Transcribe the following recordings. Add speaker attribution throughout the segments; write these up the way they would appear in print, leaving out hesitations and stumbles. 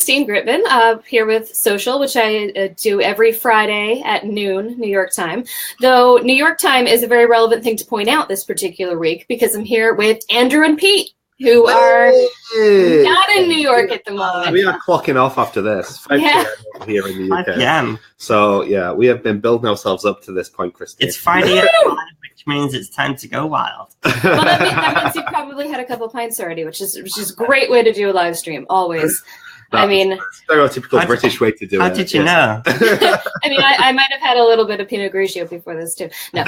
Speaker 1: Christine Gritmon, here with Social, which I do every Friday at noon, New York time. Though New York time is a very relevant thing to point out this particular week because I'm here with Andrew and Pete, who are not in New York at the moment.
Speaker 2: We are clocking off after this. 5 p.m. here in the UK.
Speaker 3: 5 p.m.
Speaker 2: So, yeah, we have been building ourselves up to this point, Christine.
Speaker 3: It's Friday at 5, which means it's time to go wild.
Speaker 1: Well, that means you probably had a couple pints already, which is a great way to do a live stream, always. I mean,
Speaker 2: stereotypical British way to do it.
Speaker 3: How did you know?
Speaker 1: I mean, I might have had a little bit of Pinot Grigio before this, too. No.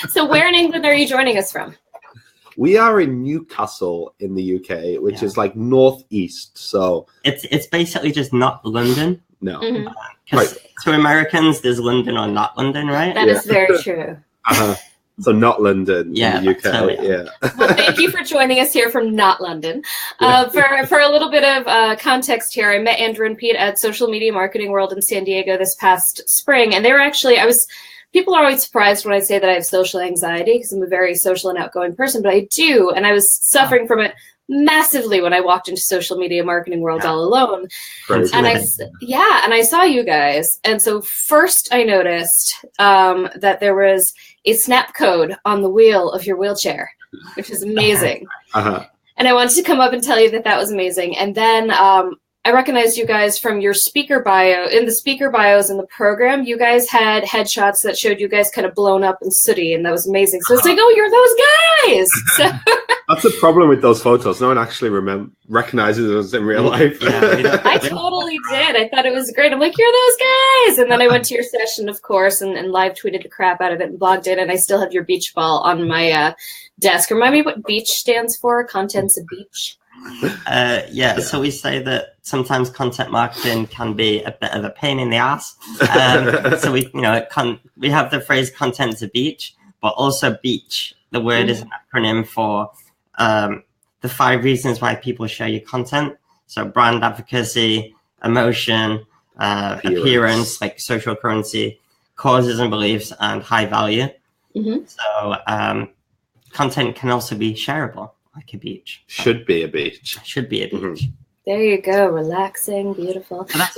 Speaker 1: So where in England are you joining us from?
Speaker 2: We are in Newcastle in the UK, which is like northeast. So
Speaker 3: it's basically just not London.
Speaker 2: No.
Speaker 1: Mm-hmm.
Speaker 3: To Americans, there's London or not London, right?
Speaker 1: That is very true.
Speaker 2: So not London in the UK.
Speaker 3: Totally.
Speaker 2: Yeah.
Speaker 1: Well, thank you for joining us here from not London. For a little bit of context here, I met Andrew and Pete at Social Media Marketing World in San Diego this past spring, and they were actually people are always surprised when I say that I have social anxiety because I'm a very social and outgoing person, but I do. And I was suffering from it massively when I walked into Social Media Marketing World all alone. And I saw you guys. And so first I noticed that there was a snap code on the wheel of your wheelchair, which is amazing. And I wanted to come up and tell you that was amazing. And then I recognized you guys from your speaker bio. In the speaker bios in the program, you guys had headshots that showed you guys kind of blown up and sooty, and that was amazing. So it's like, oh, you're those guys! So
Speaker 2: that's the problem with those photos. No one actually recognizes us in real life.
Speaker 1: I totally did. I thought it was great. I'm like, you're those guys! And then I went to your session, of course, and live tweeted the crap out of it and blogged it, and I still have your beach ball on my desk. Remind me what beach stands for? Contents of beach?
Speaker 3: So we say that sometimes content marketing can be a bit of a pain in the ass. So we have the phrase "content to beach," but also beach. The word is an acronym for the 5 reasons why people share your content. So brand advocacy, emotion, appearance, like social currency, causes and beliefs, and high value. So content can also be shareable. Like a beach.
Speaker 2: Should be a beach.
Speaker 3: Should be a beach.
Speaker 1: There you go. Relaxing, beautiful.
Speaker 3: So that's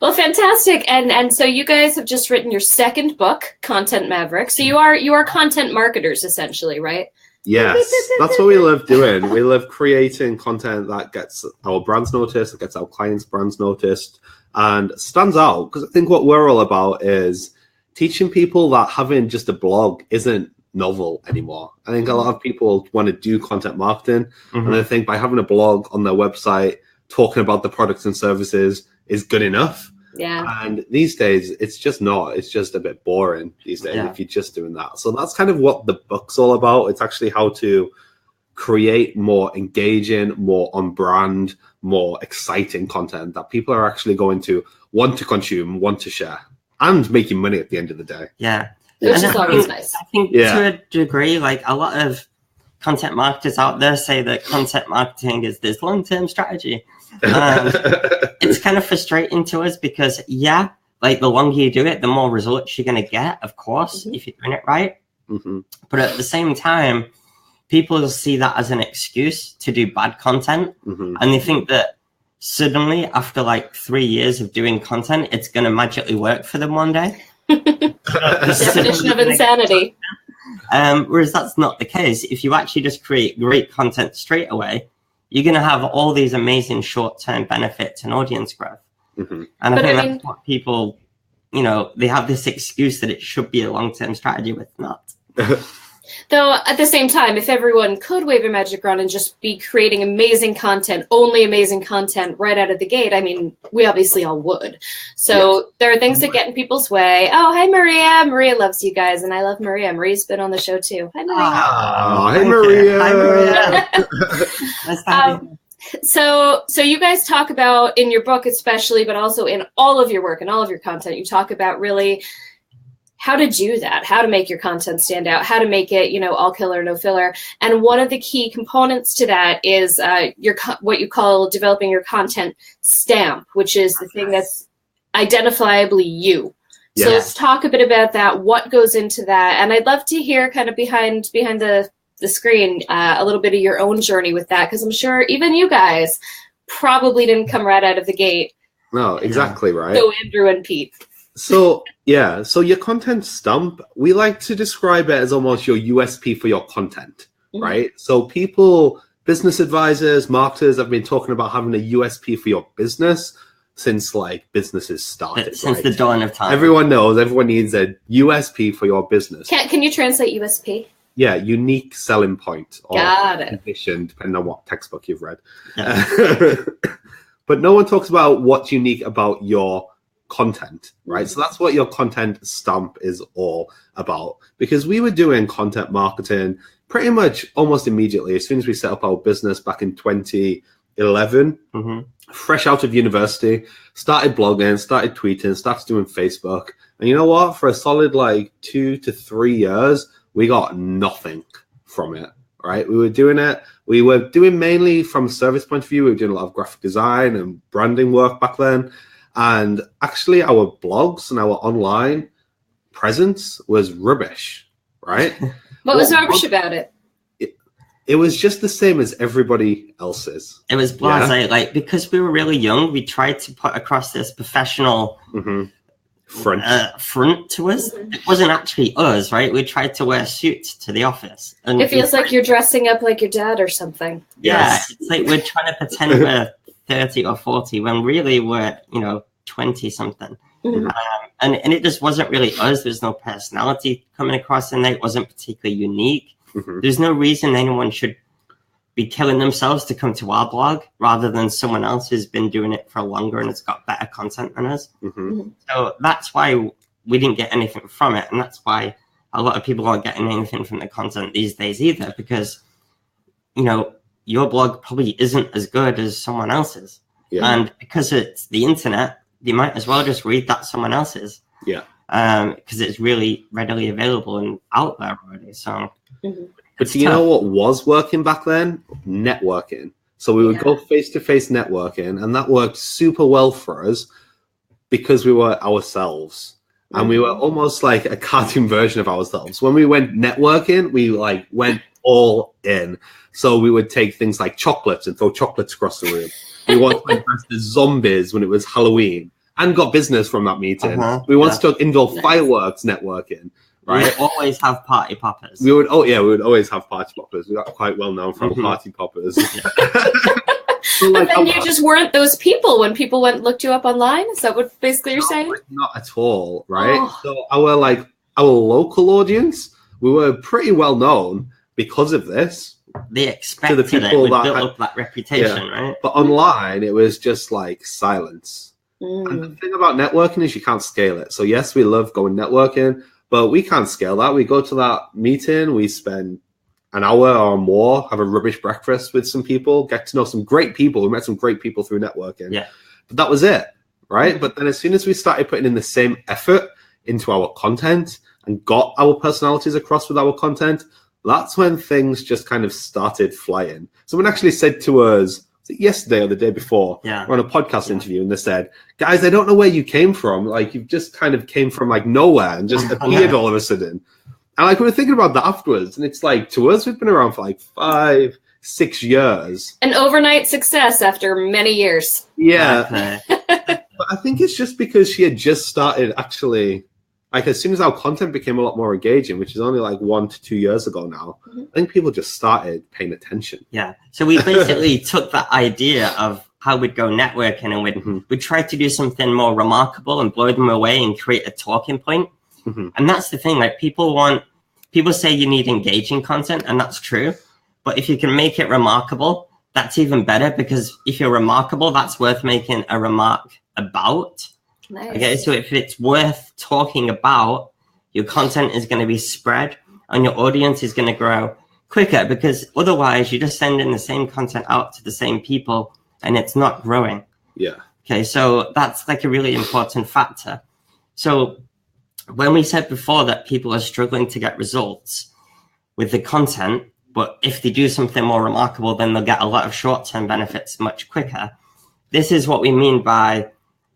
Speaker 1: well, fantastic. And so you guys have just written your second book, Content Mavericks. So you are content marketers essentially, right?
Speaker 2: Yes, that's what we love doing. We love creating content that gets our brands noticed, that gets our clients' brands noticed, and stands out. Because I think what we're all about is teaching people that having just a blog isn't novel anymore. I think a lot of people want to do content marketing, and they think by having a blog on their website talking about the products and services is good enough.
Speaker 1: Yeah.
Speaker 2: And these days, it's just not. It's just a bit boring these days if you're just doing that. So that's kind of what the book's all about. It's actually how to create more engaging, more on brand, more exciting content that people are actually going to want to consume, want to share, and making money at the end of the day.
Speaker 3: Yeah.
Speaker 1: Which is always nice.
Speaker 3: I think to a degree, like a lot of content marketers out there say that content marketing is this long-term strategy. It's kind of frustrating to us because, like the longer you do it, the more results you're going to get, of course, if you're doing it right. But at the same time, people see that as an excuse to do bad content. And they think that suddenly, after like 3 years of doing content, it's going to magically work for them one day.
Speaker 1: Definition of insanity.
Speaker 3: Whereas that's not the case. If you actually just create great content straight away, you're going to have all these amazing short-term benefits and audience growth. And I think that's what people, they have this excuse that it should be a long-term strategy with not.
Speaker 1: Though at the same time, if everyone could wave a magic wand and just be creating amazing content, only amazing content right out of the gate, I mean, we obviously all would. So there are things that get in people's way. Oh, hi, Maria. Maria loves you guys, and I love Maria. Maria's been on the show, too. Hi, Maria.
Speaker 2: Oh, hi, Maria.
Speaker 3: Hi, Maria.
Speaker 1: So you guys talk about, in your book especially, but also in all of your work and all of your content, you talk about really how to do that, how to make your content stand out, how to make it, all killer, no filler. And one of the key components to that is what you call developing your content stamp, which is the thing that's identifiably you. So let's talk a bit about that, what goes into that. And I'd love to hear kind of behind the the screen a little bit of your own journey with that, because I'm sure even you guys probably didn't come right out of the gate.
Speaker 2: No, exactly right.
Speaker 1: So Andrew and Pete.
Speaker 2: So your content stump, we like to describe it as almost your USP for your content, right? So people, business advisors, marketers have been talking about having a USP for your business since like businesses started.
Speaker 3: Since the dawn of time.
Speaker 2: Everyone knows, everyone needs a USP for your business.
Speaker 1: Can you translate USP?
Speaker 2: Yeah, unique selling point or
Speaker 1: Got it.
Speaker 2: condition, depending on what textbook you've read. Yeah. But no one talks about what's unique about your content, right? So that's what your content stamp is all about. Because we were doing content marketing pretty much almost immediately as soon as we set up our business back in 2011, fresh out of university, started blogging, started tweeting, started doing Facebook. And you know what? For a solid like 2 to 3 years, we got nothing from it, right? We were doing mainly from a service point of view. We were doing a lot of graphic design and branding work back then. And actually our blogs and our online presence was rubbish, right?
Speaker 1: What was rubbish about it?
Speaker 2: It was just the same as everybody else's.
Speaker 3: It was blasé. Like, because we were really young, we tried to put across this professional front to us. It wasn't actually us, right? We tried to wear suits to the office. And
Speaker 1: it feels like you're dressing up like your dad or something.
Speaker 3: Yeah, it's like we're trying to pretend we're 30 or 40 when really we're, 20 something. And it just wasn't really us. There's no personality coming across in there. It wasn't particularly unique. There's no reason anyone should be killing themselves to come to our blog rather than someone else who's been doing it for longer and has got better content than us. So that's why we didn't get anything from it. And that's why a lot of people aren't getting anything from the content these days either, because, your blog probably isn't as good as someone else's. Yeah. And because it's the internet, you might as well just read that someone else's.
Speaker 2: Yeah.
Speaker 3: Because it's really readily available and out there already. So,
Speaker 2: but do you know what was working back then? Networking. So we would go face-to-face networking, and that worked super well for us because we were ourselves. And we were almost like a cartoon version of ourselves. When we went networking, we like went all in. So we would take things like chocolates and throw chocolates across the room. We once went dressed as zombies when it was Halloween and got business from that meeting. We once took indoor fireworks networking. Right?
Speaker 3: We would always have party poppers.
Speaker 2: We would always have party poppers. We got quite well known for our party poppers.
Speaker 1: So, like, but then you just weren't those people when people went and looked you up online? Is that what basically you're saying?
Speaker 2: Not at all, right? So our local audience, we were pretty well known because of this.
Speaker 3: They expected to the people it. We built up that reputation, right?
Speaker 2: But online, it was just like silence. And the thing about networking is you can't scale it. So yes, we love going networking, but we can't scale that. We go to that meeting, we spend an hour or more, have a rubbish breakfast with some people, get to know some great people. We met some great people through networking.
Speaker 3: Yeah.
Speaker 2: But that was it, right? But then as soon as we started putting in the same effort into our content and got our personalities across with our content, that's when things just kind of started flying. Someone actually said to us yesterday or the day before, we're on a podcast interview, and they said, guys, I don't know where you came from. Like, you just kind of came from like nowhere and just appeared all of a sudden. And like, we were thinking about that afterwards, and it's like, to us, we've been around for like 5-6 years.
Speaker 1: An overnight success after many years.
Speaker 2: Yeah. But I think it's just because she had just started actually, like, as soon as our content became a lot more engaging, which is only like 1 to 2 years ago now, I think people just started paying attention.
Speaker 3: Yeah. So we basically took that idea of how we'd go networking and we'd try to do something more remarkable and blow them away and create a talking point. And that's the thing, like, people say you need engaging content, and that's true. But if you can make it remarkable, that's even better, because if you're remarkable, that's worth making a remark about.
Speaker 1: Nice.
Speaker 3: Okay, so if it's worth talking about, your content is going to be spread and your audience is going to grow quicker, because otherwise you're just sending the same content out to the same people and it's not growing.
Speaker 2: Yeah.
Speaker 3: Okay, so that's like a really important factor. So when we said before that people are struggling to get results with the content, but if they do something more remarkable, then they'll get a lot of short-term benefits much quicker. This is what we mean by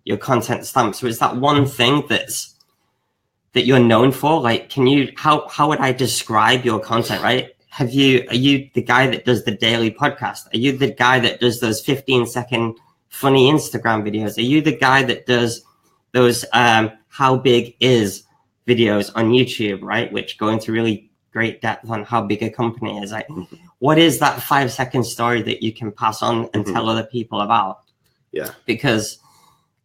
Speaker 3: your content stamp. So it's that one thing that you're known for. Like, how would I describe your content, right? are you the guy that does the daily podcast? Are you the guy that does those 15-second funny Instagram videos? Are you the guy that does those how big is videos on YouTube, right? Which go into really great depth on how big a company is. Like, what is that 5-second story that you can pass on and tell other people about?
Speaker 2: Yeah.
Speaker 3: Because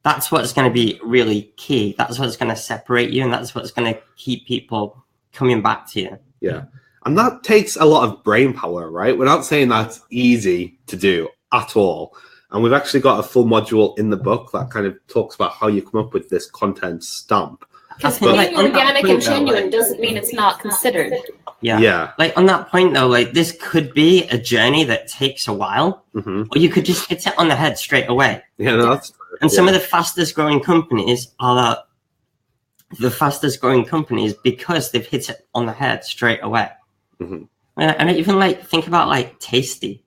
Speaker 3: that's what's going to be really key. That's what's going to separate you, and that's what's going to keep people coming back to you.
Speaker 2: Yeah. And that takes a lot of brain power, right? We're not saying that's easy to do at all. And we've actually got a full module in the book that kind of talks about how you come up with this content stamp.
Speaker 1: Because being organic and genuine doesn't mean it's not considered.
Speaker 3: Yeah. Like on that point though, like this could be a journey that takes a while, or you could just hit it on the head straight away.
Speaker 2: Yeah, no, that's true.
Speaker 3: And some of the fastest growing companies are the fastest growing companies because they've hit it on the head straight away. And even like think about like Tasty,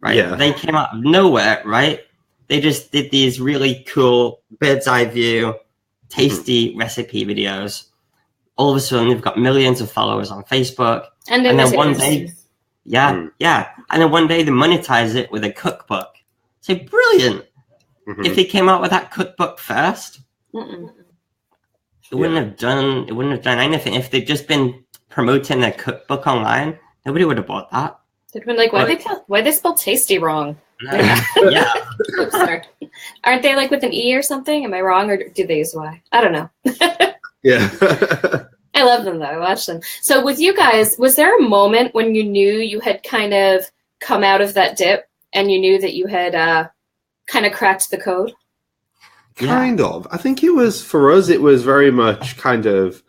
Speaker 3: right?
Speaker 2: Yeah.
Speaker 3: They came out of nowhere, right? They just did these really cool bird's eye view tasty recipe videos. All of a sudden they've got millions of followers on Facebook, and then one day and then one day they monetize it with a cookbook. So brilliant. If they came out with that cookbook first, it wouldn't have done anything. If they'd just been promoting their cookbook online, nobody would have bought that.
Speaker 1: They'd been like, why they spell tasty wrong?
Speaker 3: Yeah.
Speaker 1: Oops, sorry. Aren't they like with an E or something? Am I wrong, or do they use Y? I don't know.
Speaker 2: Yeah.
Speaker 1: I love them though. I watch them. So with you guys, was there a moment when you knew you had kind of come out of that dip and you knew that you had kind of cracked the code?
Speaker 2: Kind of. I think it was, for us, it was very much kind of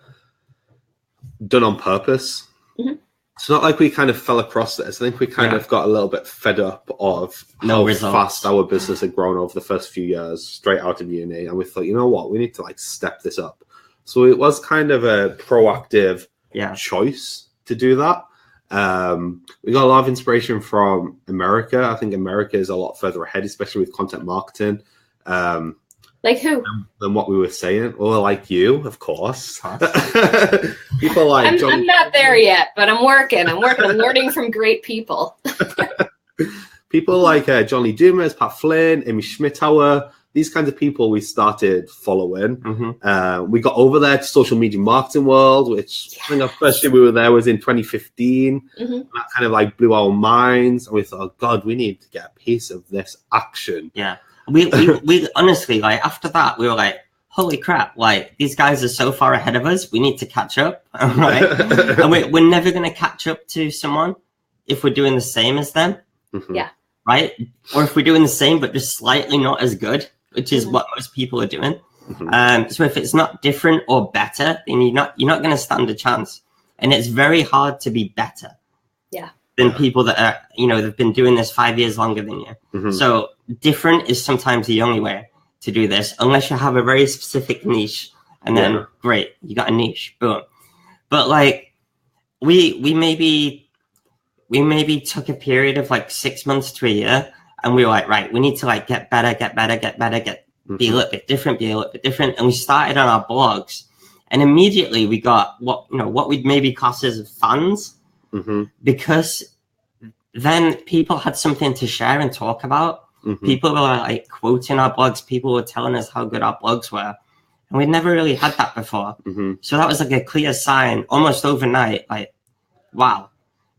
Speaker 2: done on purpose. It's not like we kind of fell across this. I think we kind of got a little bit fed up of how fast our business had grown over the first few years, straight out of uni. And we thought, you know what, we need to like step this up. So it was kind of a proactive choice to do that. We got a lot of inspiration from America. I think America is a lot further ahead, especially with content marketing.
Speaker 1: Like who?
Speaker 2: Than what we were saying. Or like you, of course. People like
Speaker 1: I'm not there yet, but I'm working. I'm learning from great people.
Speaker 2: People like Johnny Dumas, Pat Flynn, Amy Schmittauer. These kinds of people we started following. We got over there to social media marketing world, which I think our first year we were there was in 2015. That kind of like blew our minds. And we thought, oh God, we need to get a piece of this action.
Speaker 3: Yeah. We honestly, like, after that, we were like, holy crap, like, these guys are so far ahead of us. We need to catch up, right? And we're never going to catch up to someone if we're doing the same as them.
Speaker 1: Yeah.
Speaker 3: Right? Or if we're doing the same, but just slightly not as good, which is what most people are doing. So if it's not different or better, then you're not going to stand a chance. And it's very hard to be better.
Speaker 1: Yeah.
Speaker 3: Than people that are, they've been doing this 5 years longer than you. So different is sometimes the only way to do this, unless you have a very specific niche, and then great, you got a niche, boom. But like we maybe took a period of like 6 months to a year, and we were like, right, we need to like get better, be a little bit different, and we started on our blogs, and immediately we got what we'd maybe class as fans. Because then people had something to share and talk about. People were like quoting our blogs. People were telling us how good our blogs were. And we'd never really had that before. So that was like a clear sign almost overnight. Like, wow.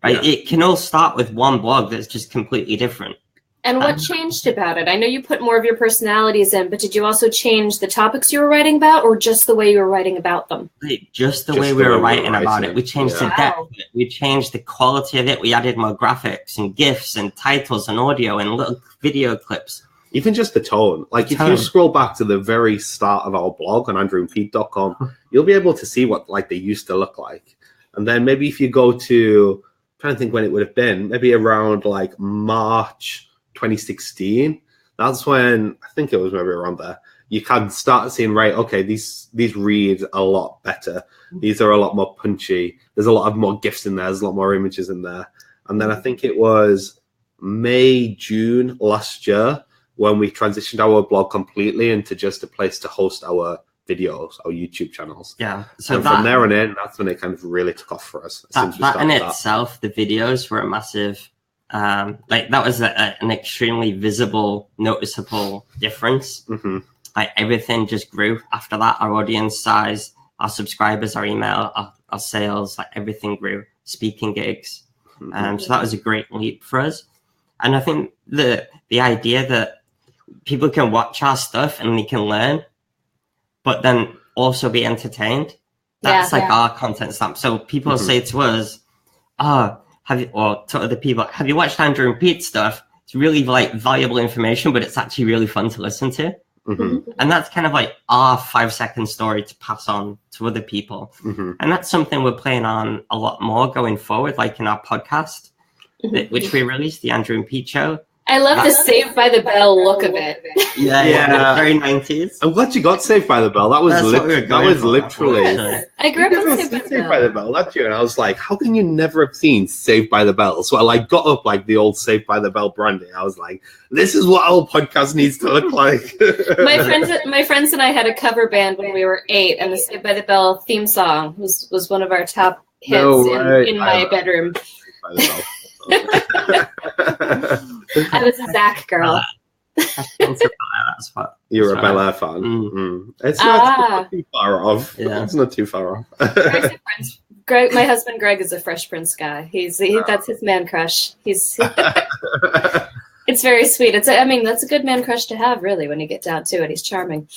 Speaker 3: Right? Yeah. It can all start with one blog that's just completely different.
Speaker 1: And what changed about it? I know you put more of your personalities in, but did you also change the topics you were writing about, or just the way you were writing about them?
Speaker 3: Just the way we were writing about it. We changed the depth of it. We changed the quality of it. We added more graphics and GIFs and titles and audio and little video clips.
Speaker 2: Even just the tone. Like if you scroll back to the very start of our blog on andrewandpete.com, you'll be able to see what like they used to look like. And then maybe if you go to, I'm trying to think when it would have been, maybe around like March 2016, that's when, I think it was maybe around there, you can start seeing, right, okay, these read a lot better. These are a lot more punchy. There's a lot of more GIFs in there. There's a lot more images in there. And then I think it was May, June last year when we transitioned our blog completely into just a place to host our videos, our YouTube channels.
Speaker 3: Yeah. So
Speaker 2: and from there on in, that's when it kind of really took off for us.
Speaker 3: That in itself, the videos were a massive, like that was an extremely visible, noticeable difference.
Speaker 2: Mm-hmm.
Speaker 3: Like everything just grew after that. Our audience size, our subscribers, our email, our sales, like everything grew. Speaking gigs. So that was a great leap for us. And I think the idea that people can watch our stuff and they can learn, but then also be entertained. That's our content stamp. So people say to us, to other people, have you watched Andrew and Pete's stuff? It's really like valuable information, but it's actually really fun to listen to.
Speaker 2: Mm-hmm.
Speaker 3: And that's kind of like our 5-second story to pass on to other people.
Speaker 2: Mm-hmm.
Speaker 3: And that's something we're playing on a lot more going forward, like in our podcast, which we released, the Andrew and Pete Show.
Speaker 1: I love the Saved by the Bell look of it.
Speaker 3: Yeah. Very 90s.
Speaker 2: I'm glad you got Saved by the Bell. That was literally.
Speaker 1: I grew up on
Speaker 2: Saved by the Bell that year, and I was like, how can you never have seen Saved by the Bell? So I like got up like the old Saved by the Bell branding. I was like, this is what our podcast needs to look like.
Speaker 1: my friends and I had a cover band when we were 8, and the Saved by the Bell theme song was one of our top hits in my bedroom. I was a Zach girl.
Speaker 2: You're a Bel Air fan. Mm-hmm. It's not too far off.
Speaker 3: Yeah.
Speaker 2: It's not too far off.
Speaker 1: Greg, my husband Greg is a Fresh Prince guy. That's his man crush. It's very sweet. That's a good man crush to have, really, when you get down to it. He's charming.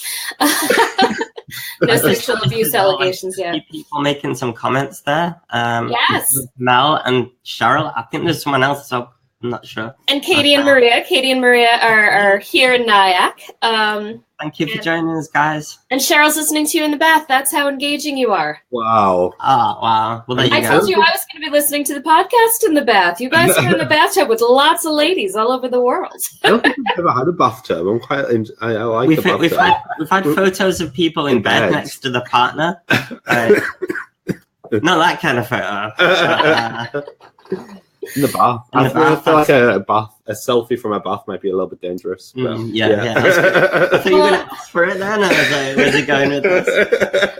Speaker 1: No sexual abuse allegations yet.
Speaker 3: People making some comments there.
Speaker 1: Yes.
Speaker 3: Mel and Cheryl. I think there's someone else, so I'm not sure.
Speaker 1: And Katie and Maria. Katie and Maria are here in Nyack.
Speaker 3: Thank you for joining us, guys.
Speaker 1: And Cheryl's listening to you in the bath. That's how engaging you are.
Speaker 2: Wow.
Speaker 3: Oh, wow. Well, there you go.
Speaker 1: I told you I was going to be listening to the podcast in the bath. You guys are in the bathtub with lots of ladies all over the world.
Speaker 2: I don't think I've ever had a bathtub. I like the bathtub.
Speaker 3: We've had photos of people in bed next to the partner. Not that kind of photo.
Speaker 2: In the bath. I feel like a selfie from a bath might be a little bit dangerous.
Speaker 3: Yeah. I thought you were going to ask for it then. I was like, where's it going with this?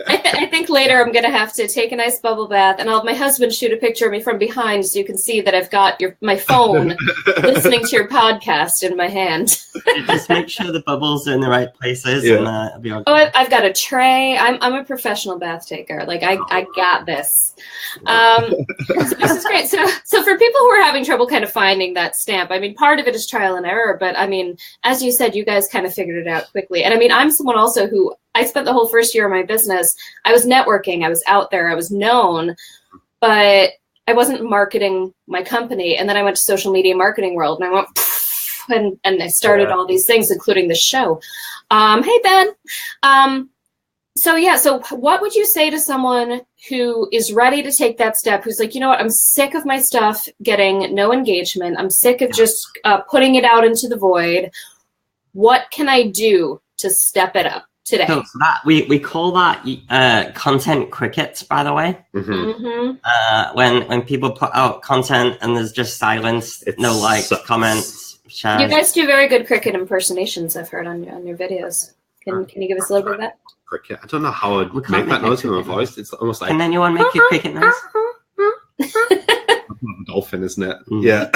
Speaker 1: I think later I'm going to have to take a nice bubble bath, and I'll have my husband shoot a picture of me from behind so you can see that I've got my phone listening to your podcast in my hand.
Speaker 3: Just make sure the bubbles are in the right places.
Speaker 2: Yeah.
Speaker 3: And it'll be okay.
Speaker 1: Oh, I've got a tray. I'm a professional bath taker. Like, I got this. So this is great. So for people who are having trouble kind of finding that stamp, I mean, part of it is trial and error, but I mean, as you said, you guys kind of figured it out quickly. And I mean, I'm someone also who I spent the whole first year of my business. I was networking. I was out there. I was known, but I wasn't marketing my company. And then I went to social media marketing world, and I went and I started all these things, including the show. Hey, Ben. So what would you say to someone who is ready to take that step, who's like, you know what, I'm sick of my stuff getting no engagement. I'm sick of just putting it out into the void. What can I do to step it up today?
Speaker 3: So that we call that content crickets, by the way.
Speaker 2: Mm-hmm.
Speaker 3: When people put out content and there's just silence, no likes, comments, shares.
Speaker 1: You guys do very good cricket impersonations, I've heard on your videos. Can you give us a little bit of that?
Speaker 2: Cricket. I don't know how I'd make that noise in my voice. It's almost like.
Speaker 3: Can anyone make your cricket noise?
Speaker 2: Dolphin, isn't it?
Speaker 3: Mm.
Speaker 2: Yeah.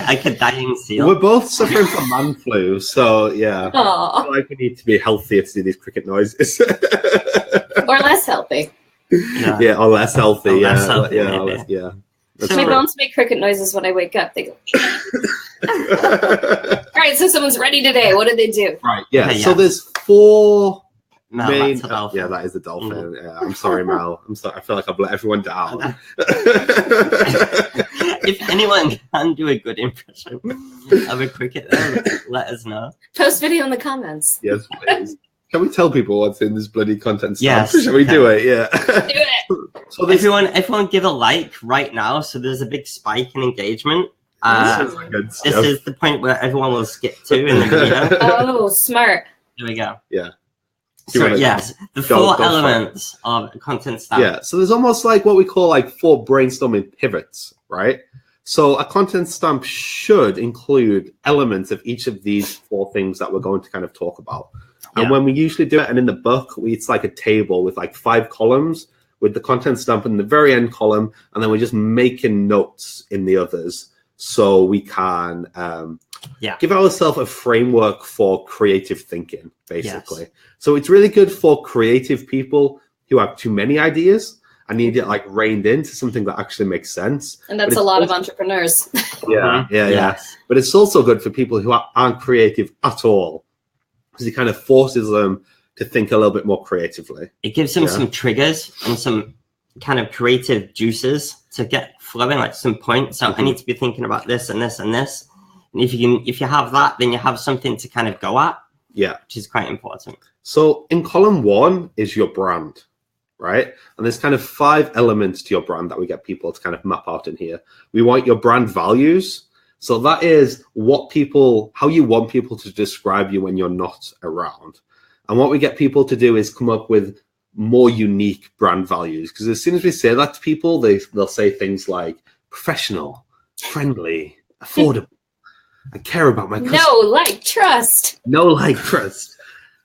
Speaker 3: Like a dying seal.
Speaker 2: We're both suffering from man flu, so yeah.
Speaker 1: Aww.
Speaker 2: I feel like we need to be healthier to do these cricket noises.
Speaker 1: Or less healthy.
Speaker 2: Yeah, or less healthy.
Speaker 3: Or
Speaker 2: yeah,
Speaker 3: less healthy,
Speaker 2: yeah.
Speaker 1: So my bones make cricket noises when I wake up. They go. All right, so someone's ready today. What do they do?
Speaker 2: Right. Yeah.
Speaker 3: Okay,
Speaker 2: So
Speaker 3: yeah.
Speaker 2: there's 4
Speaker 3: Mel,
Speaker 2: main.
Speaker 3: that's a dolphin.
Speaker 2: Yeah, that is a dolphin. Mm-hmm. Yeah, I'm sorry, Mel. I'm sorry. I feel like I've let everyone down.
Speaker 3: If anyone can do a good impression of a cricket, let us know.
Speaker 1: Post video in the comments.
Speaker 2: Yes, please. Can we tell people what's in this bloody content stuff?
Speaker 3: Yes.
Speaker 2: Shall we do it? Yeah.
Speaker 1: Do it.
Speaker 2: So
Speaker 3: everyone give a like right now. So there's a big spike in engagement. This is the point where everyone will skip to in the video.
Speaker 1: Oh, smart.
Speaker 3: Here we go.
Speaker 2: Yeah.
Speaker 3: So yes, the 4 elements of content stamp.
Speaker 2: Yeah. So there's almost like what we call like 4 brainstorming pivots, right? So a content stamp should include elements of each of these 4 things that we're going to kind of talk about. And when we usually do it, and in the book, it's like a table with like 5 columns with the content stamp in the very end column, and then we're just making notes in the others so we can give ourselves a framework for creative thinking, basically. Yes. So it's really good for creative people who have too many ideas and need it like reined into something that actually makes sense.
Speaker 1: And that's a lot of entrepreneurs.
Speaker 2: Yeah. But it's also good for people who aren't creative at all, because it kind of forces them to think a little bit more creatively.
Speaker 3: It gives them some triggers and some kind of creative juices to get flowing, like some points. So I need to be thinking about this and this and this. And if you have that, then you have something to kind of go at. Yeah, which is quite important.
Speaker 2: So in column 1 is your brand, right? And there's kind of 5 elements to your brand that we get people to kind of map out in here. We want your brand values. So that is how you want people to describe you when you're not around. And what we get people to do is come up with more unique brand values. Because as soon as we say that to people, they'll say things like professional, friendly, affordable. I care about my customers.
Speaker 1: No, like, trust.
Speaker 2: No, like, trust.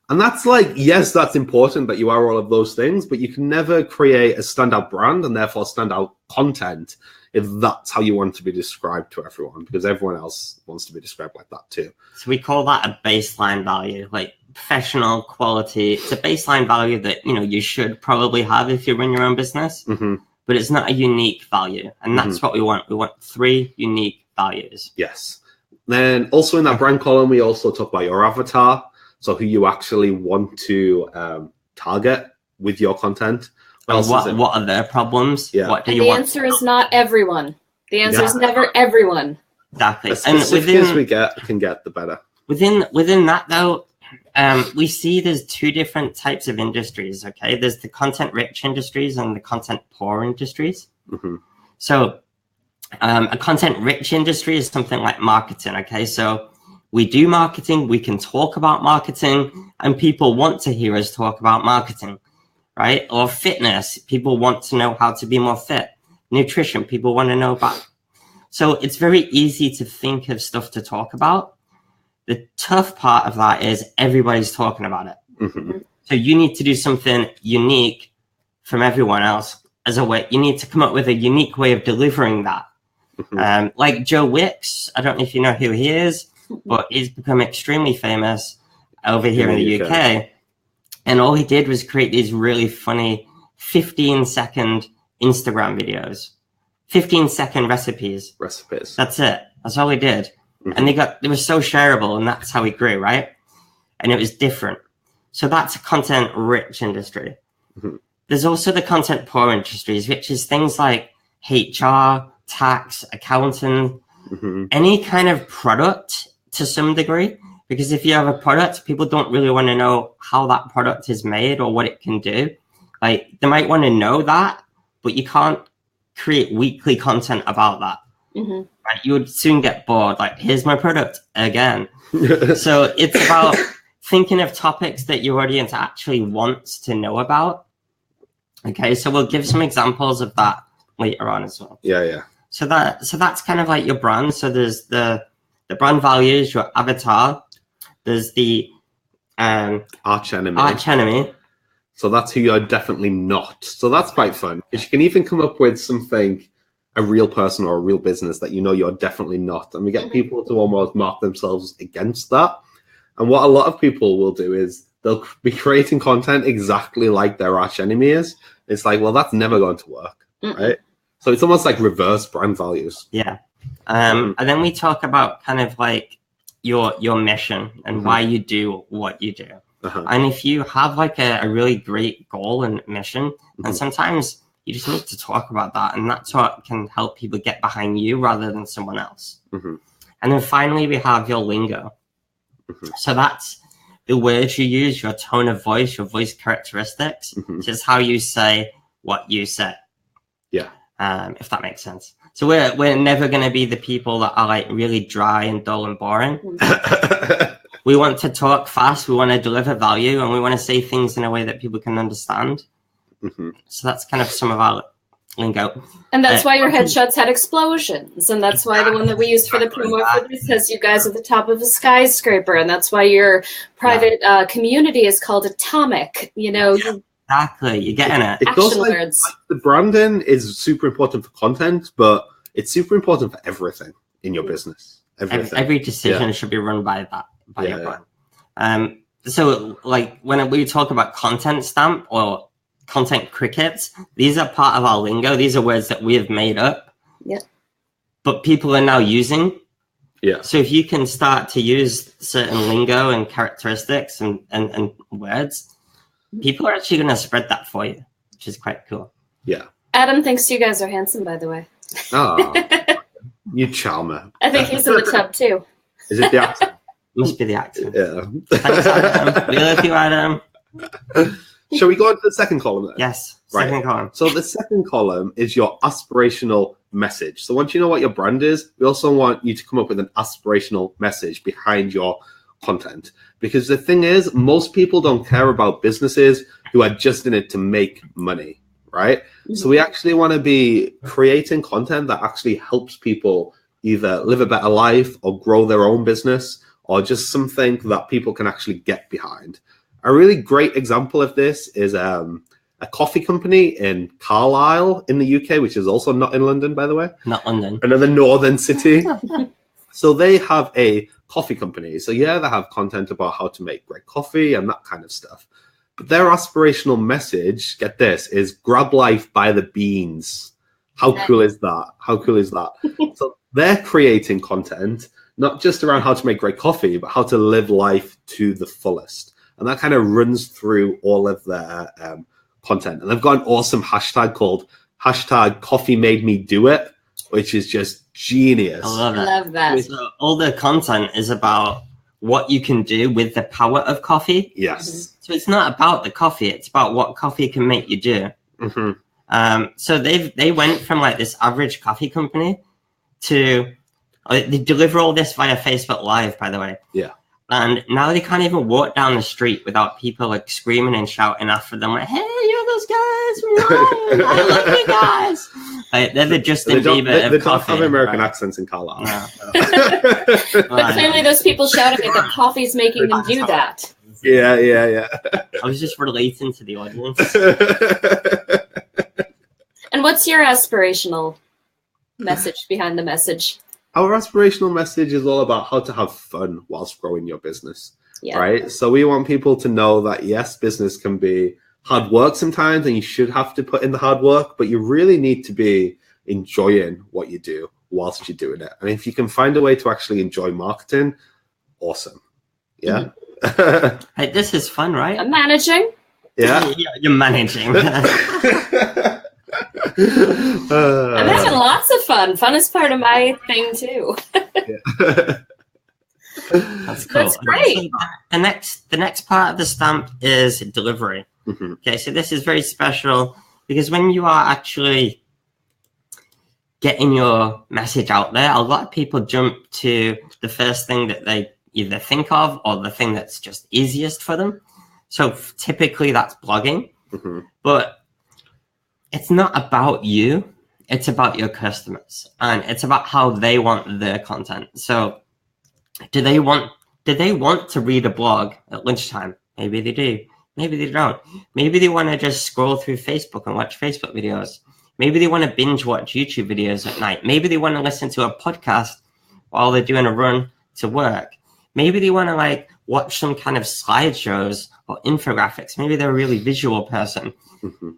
Speaker 2: And that's like, yes, that's important that you are all of those things, but you can never create a standout brand and therefore standout content if that's how you want to be described to everyone, because everyone else wants to be described like that too.
Speaker 3: So we call that a baseline value, like professional quality. It's a baseline value that, you should probably have if you run your own business, but it's not a unique value. And that's what we want. We want 3 unique values.
Speaker 2: Yes. Then also in that brand column, we also talk about your avatar. So who you actually want to target with your content.
Speaker 3: What are their problems?
Speaker 2: Yeah.
Speaker 3: What do
Speaker 1: and
Speaker 3: you
Speaker 1: the
Speaker 3: want?
Speaker 1: answer is not everyone. The answer is never everyone.
Speaker 3: Exactly.
Speaker 2: As specific as we can get, the better.
Speaker 3: Within that, though, we see there's 2 different types of industries, okay? There's the content-rich industries and the content-poor industries. So a content-rich industry is something like marketing, okay? So we do marketing, we can talk about marketing, and people want to hear us talk about marketing, right? Or fitness, people want to know how to be more fit. Nutrition, people want to know about. So it's very easy to think of stuff to talk about. The tough part of that is everybody's talking about it. So you need to do something unique from everyone else as a way. You need to come up with a unique way of delivering that. Like Joe Wicks, I don't know if you know who he is, but he's become extremely famous over here in the UK. And all he did was create these really funny 15-second Instagram videos, 15-second recipes. That's it. That's all he did. And they were so shareable, and that's how he grew, right? And it was different. So that's a content-rich industry. There's also the content-poor industries, which is things like HR, tax, accounting, any kind of product to some degree. Because if you have a product, people don't really want to know how that product is made or what it can do. Like, they might want to know that, but you can't create weekly content about that. Right? You would soon get bored. Like, here's my product again. So it's about thinking of topics that your audience actually wants to know about. Okay, so we'll give some examples of that later on as well. So that's kind of like your brand. So there's the brand values, your avatar. There's the
Speaker 2: arch enemy. So that's who you're definitely not. So that's quite fun, because you can even come up with something, a real person or a real business that you're definitely not. And we get people to almost mark themselves against that. And what a lot of people will do is they'll be creating content exactly like their arch enemy is. It's like, well, that's never going to work, right? So it's almost like reverse brand values.
Speaker 3: Yeah. And then we talk about kind of like your mission and why you do what you do. And if you have like a really great goal and mission, then sometimes you just need to talk about that. And that's what can help people get behind you rather than someone else. And then finally, we have your lingo. So that's the words you use, your tone of voice, your voice characteristics, which is how you say what you say. If that makes sense. So we're never going to be the people that are like really dry and dull and boring. We want to talk fast. We want to deliver value, and we want to say things in a way that people can understand. So that's kind of some of our lingo.
Speaker 1: And that's why your headshots had explosions. And that's why the one that we used for the promo for this says you guys at the top of a skyscraper. And that's why your private community is called Atomic. You know,
Speaker 3: Exactly. You're getting it.
Speaker 2: It does, like, the branding is super important for content, but it's super important for everything in your business.
Speaker 3: Every decision should be run by your brand. So, like, when we talk about content stamp or content crickets, these are part of our lingo. These are words that we have made up.
Speaker 1: Yeah.
Speaker 3: But people are now using.
Speaker 2: Yeah.
Speaker 3: So if you can start to use certain lingo and characteristics and words, people are actually going to spread that for you, which is quite cool.
Speaker 2: Yeah.
Speaker 1: Adam thinks you guys are handsome, by the way.
Speaker 2: Oh, you charmer.
Speaker 1: I think he's in the tub too.
Speaker 2: Is it the accent?
Speaker 3: Must be the accent.
Speaker 2: Yeah.
Speaker 3: Thanks, Adam. We love you, Adam.
Speaker 2: Shall we go into the second column then?
Speaker 3: Yes, second column.
Speaker 2: So the second column is your aspirational message. So once you know what your brand is, we also want you to come up with an aspirational message behind your content. Because the thing is, most people don't care about businesses who are just in it to make money, right? Mm-hmm. So we actually want to be creating content that actually helps people either live a better life or grow their own business, or just something that people can actually get behind. A really great example of this is a coffee company in Carlisle in the UK, which is also not in London, by the way.
Speaker 3: Not London.
Speaker 2: Another northern city. So they have a coffee company. So yeah, they have content about how to make great coffee and that kind of stuff. But their aspirational message, get this, is grab life by the beans. How cool is that? How cool is that? So they're creating content, not just around how to make great coffee, but how to live life to the fullest. And that kind of runs through all of their content. And they've got an awesome hashtag called #CoffeeMadeMeDoIt, which is just genius.
Speaker 3: I love it.
Speaker 1: Love that.
Speaker 3: So all the content is about what you can do with the power of coffee.
Speaker 2: Yes.
Speaker 1: Mm-hmm.
Speaker 3: So it's not about the coffee. It's about what coffee can make you do.
Speaker 2: Mm-hmm.
Speaker 3: So they went from like this average coffee company to they deliver all this via Facebook Live, by the way.
Speaker 2: Yeah.
Speaker 3: And now they can't even walk down the street without people like screaming and shouting after them, like, "Hey, you're those guys from Ryan! I love you guys!" Like, they're the Justin Bieber
Speaker 2: they
Speaker 3: of coffee.
Speaker 2: don't have American accents in Carlisle.
Speaker 3: No.
Speaker 1: But clearly those people shouting it, that coffee's making them do that.
Speaker 2: Yeah.
Speaker 3: I was just relating to the audience.
Speaker 1: And what's your aspirational message behind the message?
Speaker 2: Our aspirational message is all about how to have fun whilst growing your business,
Speaker 1: Yeah.
Speaker 2: right? So we want people to know that, yes, business can be hard work sometimes, and you should have to put in the hard work, but you really need to be enjoying what you do whilst you're doing it. And if you can find a way to actually enjoy marketing, awesome. Yeah.
Speaker 3: Hey, this is fun, right?
Speaker 1: I'm managing.
Speaker 2: Yeah.
Speaker 3: You're managing.
Speaker 1: I'm having lots of fun. Fun is part of my thing too.
Speaker 3: That's cool.
Speaker 1: That's great.
Speaker 3: So the next part of the stamp is delivery.
Speaker 2: Mm-hmm.
Speaker 3: Okay, so this is very special because when you are actually getting your message out there, a lot of people jump to the first thing that they either think of or the thing that's just easiest for them. So typically that's blogging,
Speaker 2: Mm-hmm.
Speaker 3: but it's not about you. It's about your customers, and it's about how they want their content. So do they want to read a blog at lunchtime? Maybe they do. Maybe they don't. Maybe they want to just scroll through Facebook and watch Facebook videos. Maybe they want to binge watch YouTube videos at night. Maybe they want to listen to a podcast while they're doing a run to work. Maybe they want to like watch some kind of slideshows or infographics. Maybe they're a really visual person.
Speaker 2: Mm-hmm.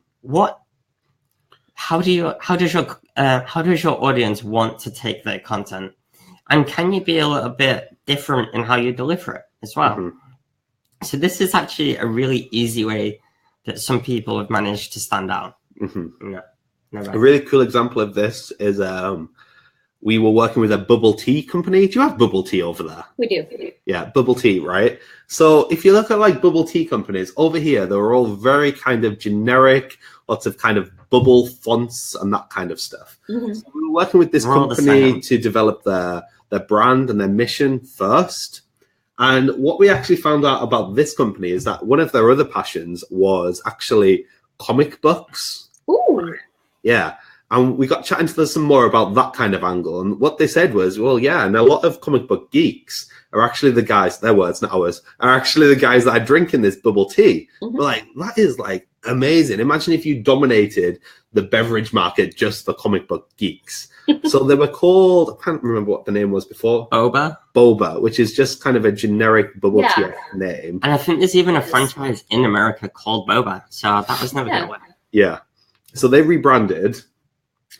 Speaker 3: How does your audience want to take their content? And can you be a little bit different in how you deliver it as well?
Speaker 2: Mm-hmm.
Speaker 3: So this is actually a really easy way that some people have managed to stand out.
Speaker 2: Mm-hmm.
Speaker 3: Yeah.
Speaker 2: A really cool example of this is we were working with a bubble tea company. Do you have bubble tea over there?
Speaker 1: We do.
Speaker 2: Yeah, bubble tea, right? So if you look at like bubble tea companies over here, they're all very kind of generic, lots of kind of bubble fonts and that kind of stuff.
Speaker 1: Mm-hmm.
Speaker 2: So we were working with this company to develop their brand and their mission first. And what we actually found out about this company is that one of their other passions was actually comic books.
Speaker 1: Ooh.
Speaker 2: Yeah. And we got chatting to them some more about that kind of angle. And what they said was, well, yeah, and a lot of comic book geeks are actually the guys, their words, not ours, are actually the guys that are drinking this bubble tea.
Speaker 1: Mhm.
Speaker 2: We're like, that is like amazing. Imagine if you dominated the beverage market just for comic book geeks. So they were called, I can't remember what the name was before. Boba, which is just kind of a generic bubble tea name.
Speaker 3: And I think there's even a franchise in America called Boba. So that was never going to work.
Speaker 2: Yeah. So they rebranded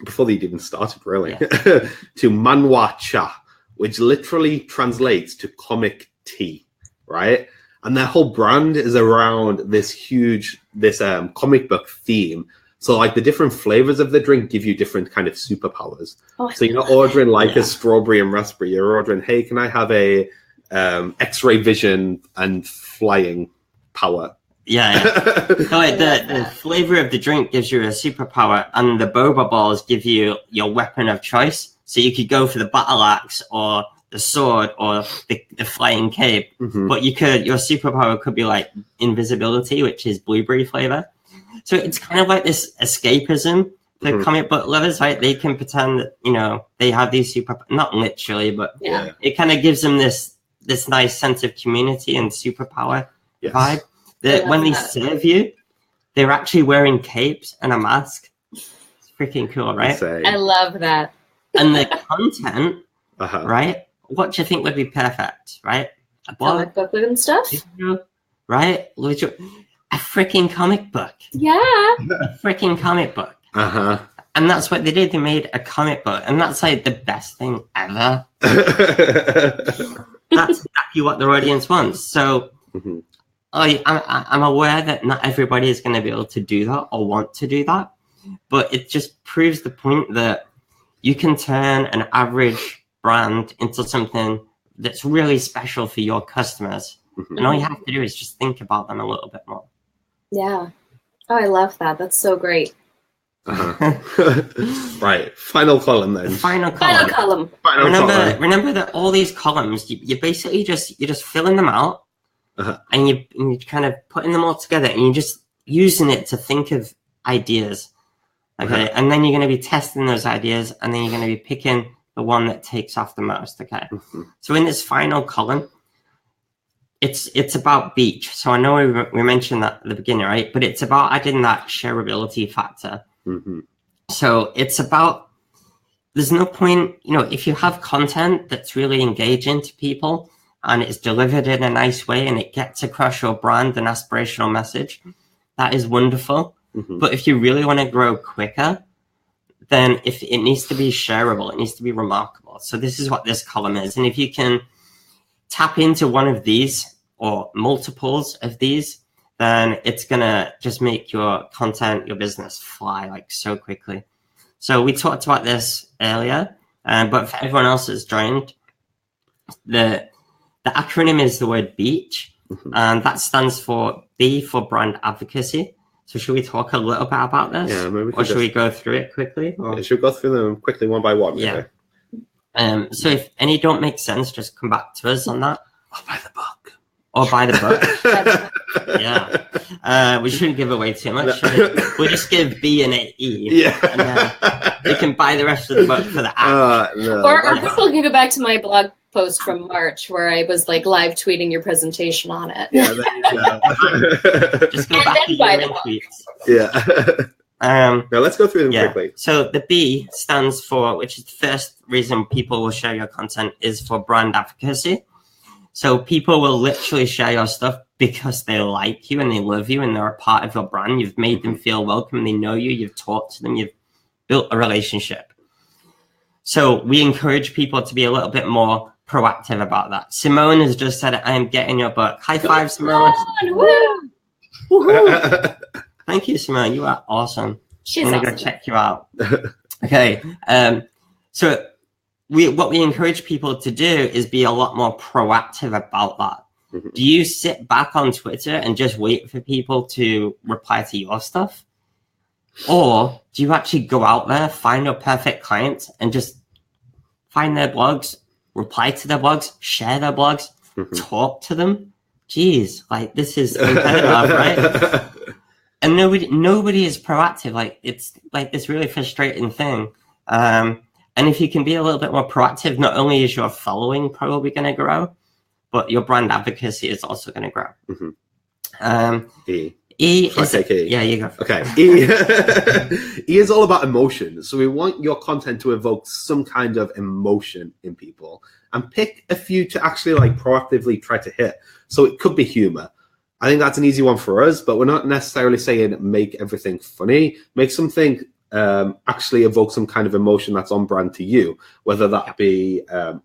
Speaker 2: before they'd even started, really, to Manhwa Cha, which literally translates to comic tea, right? And their whole brand is around this comic book theme. So like the different flavors of the drink give you different kind of superpowers. So you're not ordering like a strawberry and raspberry. You're ordering, hey, can I have a X-ray vision and flying power?
Speaker 3: Yeah. The flavor of the drink gives you a superpower, and the boba balls give you your weapon of choice. So you could go for the battle axe or the sword or the flying cape, but your superpower could be like invisibility, which is blueberry flavor. So it's kind of like this escapism for comic book lovers, right? They can pretend that, they have these not literally, but it kind of gives them this nice sense of community and superpower vibe. That when they serve you, they're actually wearing capes and a mask. It's freaking cool, right?
Speaker 1: I love that.
Speaker 3: And the content, right? What do you think would be perfect, right? A
Speaker 1: comic book and stuff,
Speaker 3: right? A freaking comic book.
Speaker 1: Yeah.
Speaker 3: A freaking comic book. And that's what they did. They made a comic book, and that's like the best thing ever. That's exactly what their audience wants. So. I'm aware that not everybody is going to be able to do that or want to do that, but it just proves the point that you can turn an average brand into something that's really special for your customers. And all you have to do is just think about them a little bit more.
Speaker 1: Yeah. Oh, I love that. That's so great.
Speaker 2: Right. Final column then.
Speaker 3: Final column. Remember that all these columns, you basically you're just filling them out. And you're kind of putting them all together, and you're just using it to think of ideas. Okay. And then you're going to be testing those ideas, and then you're going to be picking the one that takes off the most. Okay. So in this final column, it's about beach. So I know we mentioned that at the beginning, right? But it's about adding that shareability factor. So it's about, there's no point, if you have content that's really engaging to people, and it's delivered in a nice way, and it gets across your brand and aspirational message, that is wonderful. But if you really want to grow quicker, then if it needs to be shareable, it needs to be remarkable. So this is what this column is. And if you can tap into one of these or multiples of these, then it's going to just make your content, your business fly like so quickly. So we talked about this earlier, but for everyone else that's joined, the acronym is the word BEACH, and that stands for B for brand advocacy. So should we talk a little bit about this? Yeah, maybe or should we go through it quickly?
Speaker 2: Or? Should we go through them quickly one by one?
Speaker 3: Yeah. So if any don't make sense, just come back to us on that.
Speaker 2: Or buy the book.
Speaker 3: Or buy the book. Yeah. We shouldn't give away too much. We'll just give B and an E. Yeah. And then you can buy the rest of the book for the app.
Speaker 1: No. Or people can go back to my blog post from March where I was like live tweeting your presentation on it.
Speaker 2: Yeah,
Speaker 3: just go back to your tweets.
Speaker 2: Yeah. Now let's go through them quickly.
Speaker 3: So the B stands for, which is the first reason people will share your content, is for brand advocacy. So people will literally share your stuff because they like you and they love you and they're a part of your brand. You've made them feel welcome. They know you. You've talked to them. You've built a relationship. So we encourage people to be a little bit more proactive about that. Simone has just said, I am getting your book. High five, Simone. Thank you, Simone. You are awesome.
Speaker 1: She's
Speaker 3: I'm going to go check you out. Okay. So what we encourage people to do is be a lot more proactive about that. Do you sit back on Twitter and just wait for people to reply to your stuff? Or do you actually go out there, find your perfect client, and just find their blogs, reply to their blogs, share their blogs, talk to them? Jeez, like this is unheard of, right? And nobody is proactive. Like, it's like this really frustrating thing. And if you can be a little bit more proactive, not only is your following probably going to grow, but your brand advocacy is also going to grow. E is, yeah, you go.
Speaker 2: Okay. E is all about emotion. So we want your content to evoke some kind of emotion in people, and pick a few to actually like proactively try to hit. So it could be humor. I think that's an easy one for us, but we're not necessarily saying make everything funny. Make something actually evoke some kind of emotion that's on brand to you, whether that be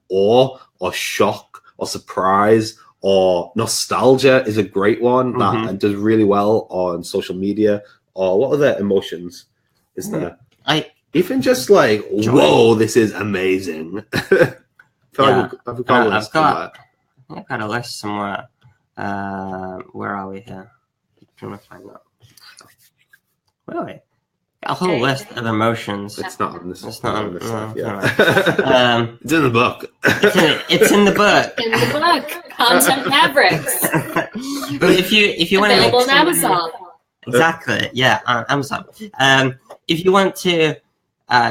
Speaker 2: awe or shock or surprise. Or nostalgia is a great one that does really well on social media. Or what other emotions is there? Even just like, whoa, this is amazing.
Speaker 3: I've got a list somewhere. Where are we here? I'm trying to find that. Really? A whole list of emotions.
Speaker 2: It's not on this.
Speaker 3: It's not on this.
Speaker 2: It's in the book.
Speaker 3: It's in the book.
Speaker 1: In the book, Content Mavericks.
Speaker 3: But if you want to
Speaker 1: available on Amazon.
Speaker 3: Exactly. Yeah, on Amazon. If you want to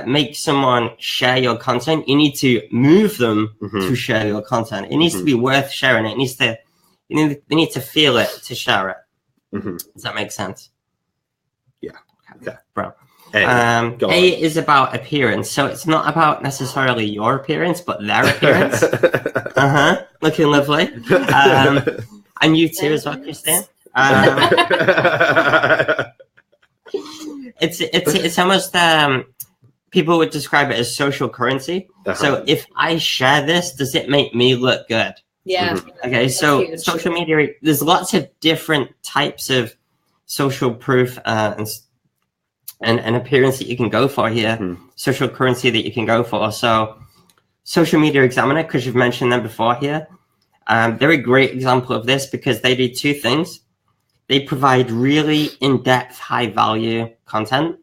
Speaker 3: make someone share your content, you need to move them to share your content. It needs to be worth sharing. It needs to. They need to feel it to share it. Does that make sense?
Speaker 2: Yeah. Okay.
Speaker 3: Bro. A is about appearance, so it's not about necessarily your appearance, but their appearance. Looking lovely. And you too as well, Christine. It's almost people would describe it as social currency. So if I share this, does it make me look good?
Speaker 1: Yeah.
Speaker 3: Okay, so social media, there's lots of different types of social proof and appearance that you can go for here, social currency that you can go for. So Social Media Examiner, because you've mentioned them before here, they're a great example of this because they do two things. They provide really in-depth, high-value content.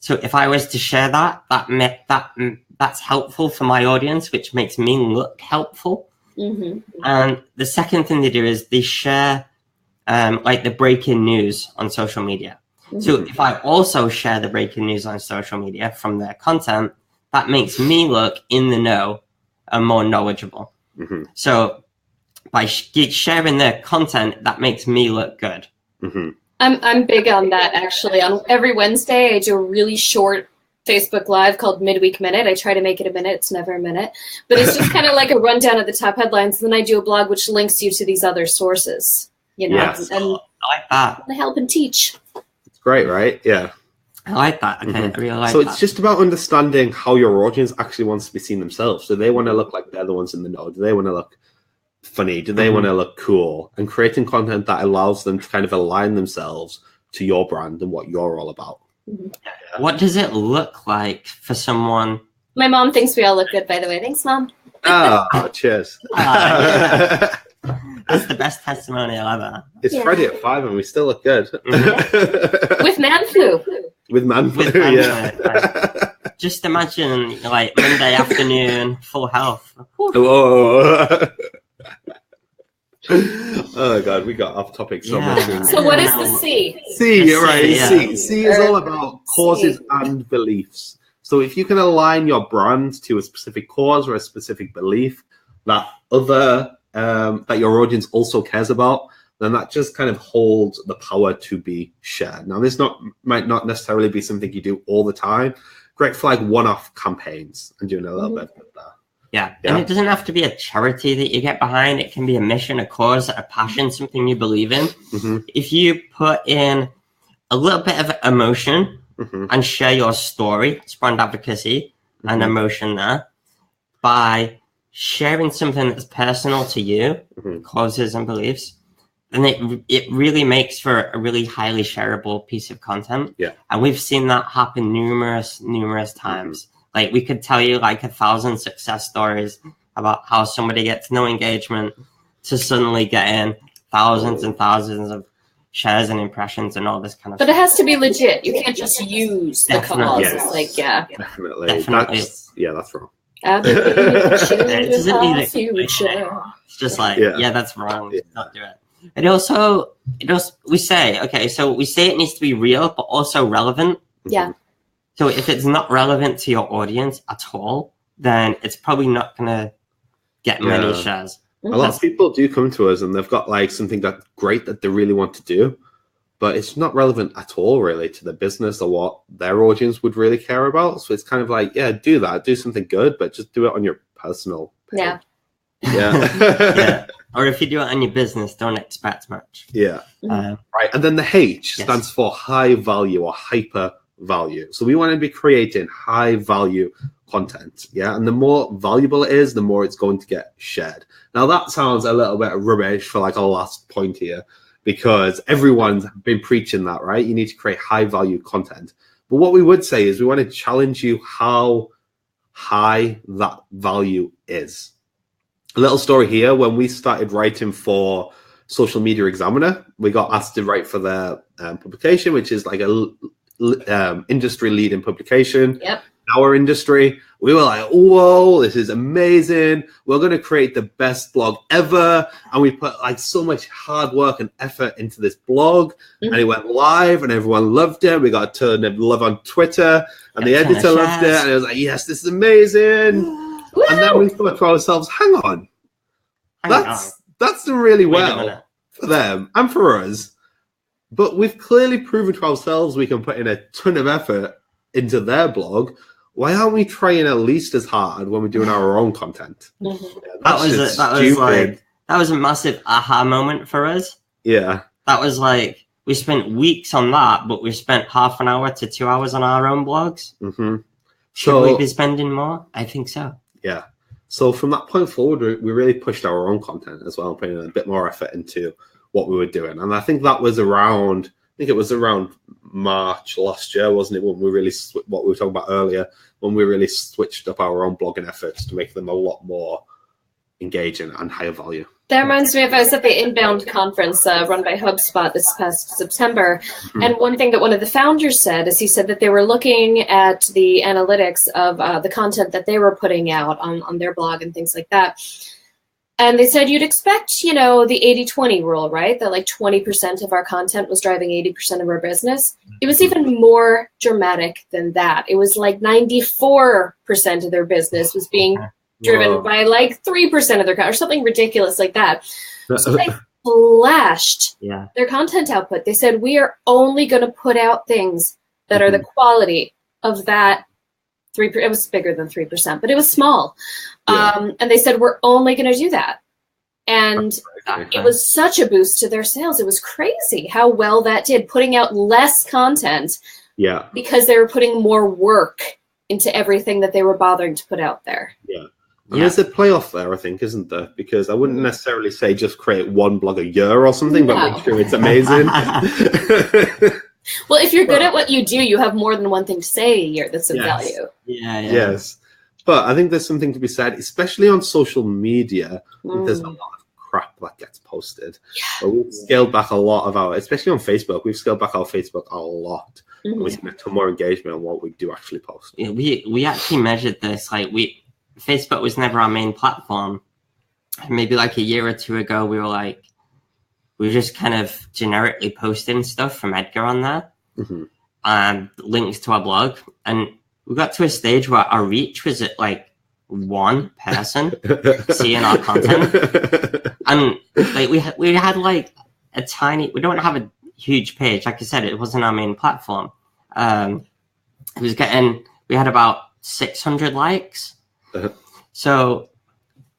Speaker 3: So if I was to share that's helpful for my audience, which makes me look helpful. And the second thing they do is they share like the breaking news on social media. So if I also share the breaking news on social media from their content, that makes me look in the know and more knowledgeable. So by sharing their content, that makes me look good.
Speaker 1: I'm big on that, actually. On every Wednesday, I do a really short Facebook Live called Midweek Minute. I try to make it a minute. It's never a minute. But it's just kind of like a rundown of the top headlines. And then I do a blog which links you to these other sources. You know,
Speaker 3: and I like that.
Speaker 1: To help and teach.
Speaker 2: It's great, right? Yeah.
Speaker 3: I like that. Okay, I really like
Speaker 2: that. So
Speaker 3: it's
Speaker 2: just about understanding how your audience actually wants to be seen themselves. Do they want to look like they're the ones in the know? Do they want to look funny? Do they want to look cool? And creating content that allows them to kind of align themselves to your brand and what you're all about.
Speaker 3: What does it look like for someone?
Speaker 1: My mom thinks we all look good, by the way. Thanks, Mom.
Speaker 2: Oh, cheers.
Speaker 3: That's the best testimonial ever.
Speaker 2: It's Friday at 5 and we still look good.
Speaker 1: With man flu.
Speaker 2: With man flu,
Speaker 3: yeah. Just imagine, like, Monday afternoon, full health.
Speaker 2: Whoa. Oh God, we got off topic so much.
Speaker 1: So what is the C?
Speaker 2: C, you're right. C is all about causes and beliefs. So if you can align your brand to a specific cause or a specific belief that that your audience also cares about, then that just kind of holds the power to be shared. Now, this might not necessarily be something you do all the time. Great for like one-off campaigns and doing a little bit of that.
Speaker 3: Yeah, and it doesn't have to be a charity that you get behind. It can be a mission, a cause, a passion, something you believe in. If you put in a little bit of emotion and share your story, it's brand advocacy and emotion there, by sharing something that's personal to you, causes and beliefs, then it really makes for a really highly shareable piece of content. Yeah, and we've seen that happen numerous times. Like, we could tell you like 1,000 success stories about how somebody gets no engagement to suddenly getting thousands and thousands of shares and impressions and all this kind of stuff.
Speaker 1: But it has to be legit. You can't just use the cause.
Speaker 2: Yes.
Speaker 1: It's like,
Speaker 2: Definitely. That's wrong.
Speaker 3: It doesn't need it. It's just like, that's wrong. Don't do it. we say, okay, so we say it needs to be real, but also relevant.
Speaker 1: Yeah.
Speaker 3: So if it's not relevant to your audience at all, then it's probably not going to get many shares.
Speaker 2: A lot of people do come to us and they've got like something that's great that they really want to do, but it's not relevant at all really to the business or what their audience would really care about. So it's kind of like, yeah, do that, do something good, but just do it on your personal page.
Speaker 1: Yeah.
Speaker 2: Yeah.
Speaker 3: Or if you do it on your business, don't expect much.
Speaker 2: Yeah. Right. And then the H stands for high value or hyper value. So we want to be creating high value content. Yeah. And the more valuable it is, the more it's going to get shared. Now that sounds a little bit rubbish for like our last point here, because everyone's been preaching that, right? You need to create high value content. But what we would say is we want to challenge you how high that value is. A little story here. When we started writing for Social Media Examiner, we got asked to write for their publication, which is like a industry leading publication.
Speaker 1: Yep.
Speaker 2: In our industry, we were like, whoa, this is amazing. We're going to create the best blog ever. And we put like so much hard work and effort into this blog, and it went live and everyone loved it. We got a ton of love on Twitter and the editor loved it. And it was like, yes, this is amazing. And then we thought to ourselves, hang on, that's done really well for them and for us. But we've clearly proven to ourselves we can put in a ton of effort into their blog. Why aren't we trying at least as hard when we're doing our own content? Yeah,
Speaker 3: that was a massive aha moment for us.
Speaker 2: Yeah.
Speaker 3: That was like, we spent weeks on that, but we spent half an hour to 2 hours on our own blogs. Should we be spending more? I think so.
Speaker 2: Yeah. So from that point forward, we really pushed our own content as well, putting a bit more effort into what we were doing. And I think that was around, March last year, wasn't it? When we really, what we were talking about earlier, when we really switched up our own blogging efforts to make them a lot more engaging and higher value.
Speaker 1: That reminds me of, I was at the Inbound conference run by HubSpot this past September. And one thing that one of the founders said is he said that they were looking at the analytics of the content that they were putting out on their blog and things like that. And they said you'd expect, the 80-20 rule, right? That like 20% of our content was driving 80% of our business. It was even more dramatic than that. It was like 94% of their business was being driven by like 3% of their content or something ridiculous like that. So they flashed their content output. They said, we are only going to put out things that are the quality of that 3%. It was bigger than 3%, but it was small. And they said, we're only going to do that. And it was such a boost to their sales. It was crazy how well that did, putting out less content because they were putting more work into everything that they were bothering to put out there.
Speaker 2: And there's a playoff there, I think, isn't there? Because I wouldn't necessarily say just create one blog a year or something, but make sure it's amazing.
Speaker 1: Well, if you're good at what you do, you have more than one thing to say a year that's of value.
Speaker 2: Yes. But I think there's something to be said, especially on social media. There's a lot of crap that gets posted. But we've scaled back a lot of our, especially on Facebook, we've scaled back our Facebook a lot. And we've got more engagement on what we do actually post.
Speaker 3: Yeah, we actually measured this. Facebook was never our main platform. Maybe like a year or two ago, we were just kind of generically posting stuff from Edgar on there, and links to our blog. And we got to a stage where our reach was at like one person seeing our content. And like we had like a tiny, we don't have a huge page. Like I said, it wasn't our main platform. We had about 600 likes. So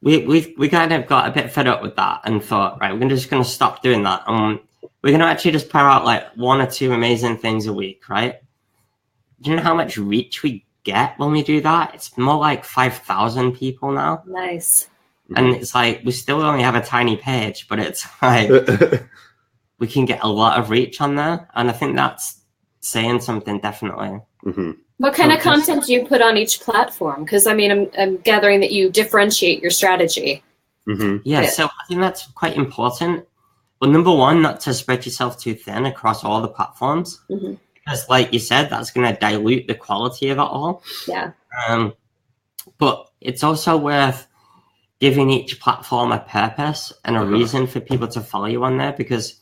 Speaker 3: we kind of got a bit fed up with that and thought, right, we're just going to stop doing that. We're going to actually just put out like one or two amazing things a week, right? Do you know how much reach we get when we do that? It's more like 5,000 people now.
Speaker 1: Nice.
Speaker 3: And it's like, we still only have a tiny page, but it's like, we can get a lot of reach on there. And I think that's saying something, definitely.
Speaker 1: What kind of content do you put on each platform? Because I mean, I'm gathering that you differentiate your strategy.
Speaker 3: Yeah, so I think that's quite important. Well, number one, not to spread yourself too thin across all the platforms. Because like you said, that's going to dilute the quality of it all.
Speaker 1: Yeah.
Speaker 3: But it's also worth giving each platform a purpose and a reason for people to follow you on there, because